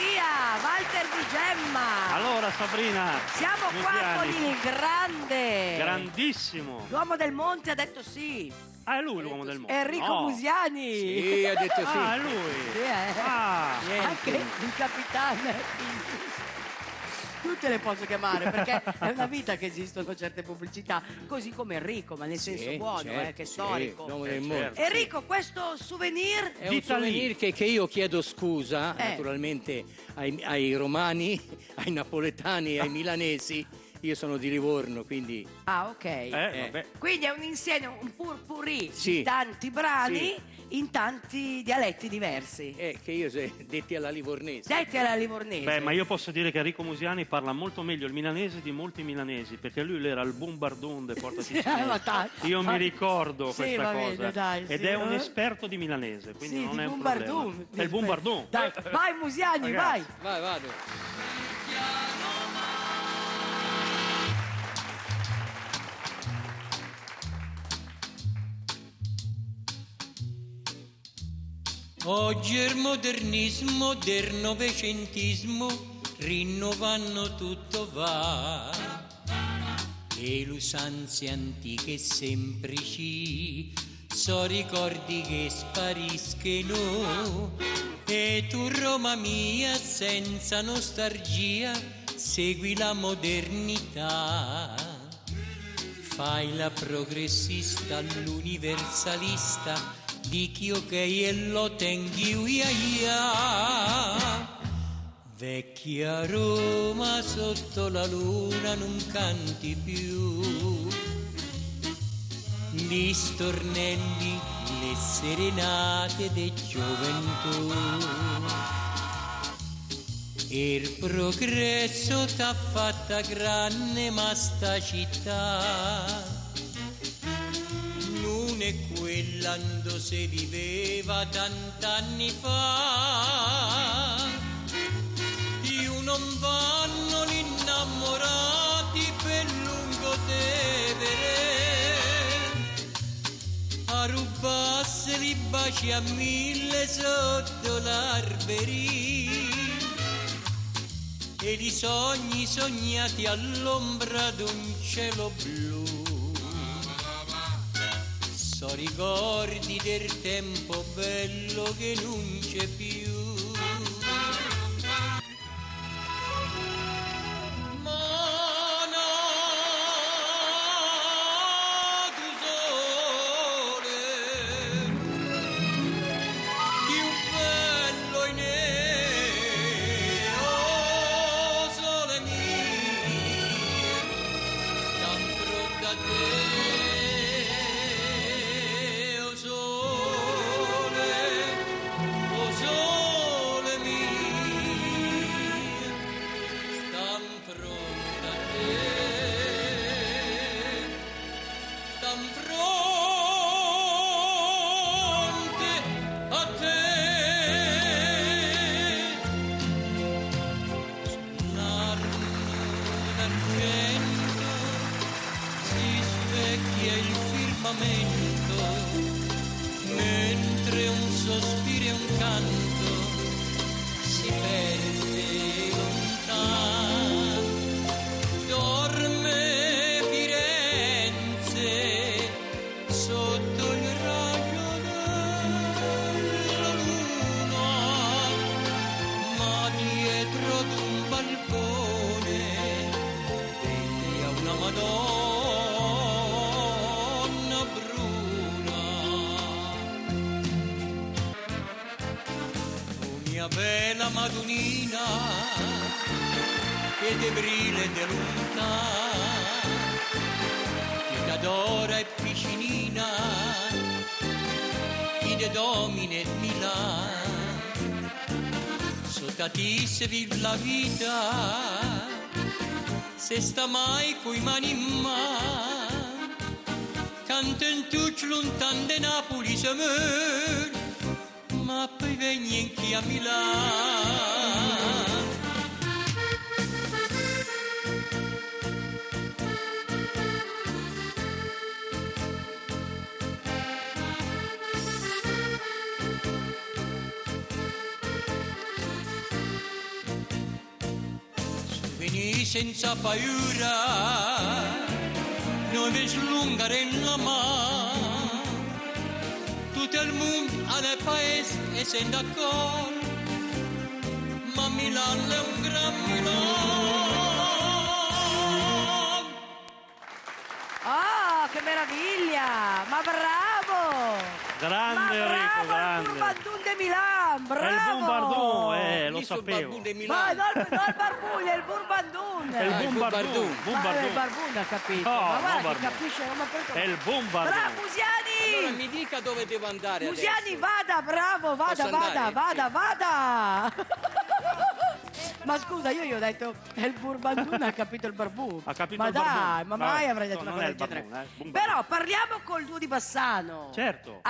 Maria, Walter Di Gemma. Allora Sabrina, Siamo qua con il grande, grandissimo. l'uomo del monte ha detto sì. Ah, è lui l'uomo del mondo. Enrico No. Musiani. Sì, ha detto sì. Ah, è lui. Sì, Ah, anche il capitano. Tutte le posso chiamare perché è una vita che esistono certe pubblicità, così come Enrico, ma nel senso buono, certo, che sì, storico. l'uomo del mondo. certo. Enrico, questo souvenir È un D'Italia. souvenir che io chiedo scusa Eh. naturalmente ai romani, ai napoletani, ai milanesi. Io sono di Livorno, quindi ah, ok. vabbè. Quindi è un insieme, un purpurri Sì. di tanti brani Sì. in tanti dialetti diversi. che io detti alla livornese. Detti alla livornese. Beh, ma io posso dire che Enrico Musiani parla molto meglio il milanese di molti milanesi, perché lui era il bombardone de Porta Sì, Sicilia. ma dai. Io mi ricordo Sì, questa va cosa. bene, dai, Ed sì, è un esperto di milanese, quindi Sì, non di è un bombardone. problema. È il bombardone. Dai, vai Musiani, vai. Ragazzi. Vai, vado. Oggi il modernismo del novecentismo rinnovano tutto va e le usanze antiche e semplici so ricordi che spariscono e tu Roma mia senza nostalgia segui la modernità. Fai la progressista, l'universalista, dichi ok e lo tengi uia. Vecchia Roma sotto la luna non canti più. Gli stornelli, le serenate de gioventù. Il progresso t'ha fatta grande ma sta città non è quella dove si viveva tant'anni fa. Io non vanno gli innamorati per lungo tevere a rubarsi li baci a mille sotto l'alberi e i sogni sognati all'ombra d'un cielo blu. So ricordi del tempo bello che non c'è più. Mentre un sospiro e un canto si perde lontano, dorme Firenze sotto il raggio della luna, ma dietro ad un balcone veglia una Madonna bruna. Mia bella Madonnina che te brille de lontano, che t'adora e piccinina, chi te domina e Milan, sotto ti se vive la vita, se sta mai coi mani in mano, canta in tutti lontano de Napoli se muore, ma poi vieni anche a Milano. vivi senza paura, non vi slungare la mano, tutto il mondo nel paese e sei d'accordo, ma Milano è un gran Milano. Oh, che meraviglia! Ma bravo! Grande Ma Enrico, bravo, grande. il Bumbardun de Milan, bravo! È il Bombardone, lo Visto il sapevo. Barbun de Ma Milano. non il Barbun, è il Burbandun! È il il Bombardone. Bombardone. Ma il Barbun ha capito, No, ma guarda che Bombardone. capisce, ma perché... È il Bombardone. Bravo, Musiani! Allora mi dica dove devo andare Musiani, adesso. vada, bravo, Posso vada, andare? vada! Ma scusa, io gli ho detto è il Burbandun, ha capito il Barbun. Ha capito ma il dai, Barbun. ma Vabbè, mai avrei detto no, una non cosa è del il genere. Barbun, Bombardone. Però parliamo col duo di Bassano. Certo.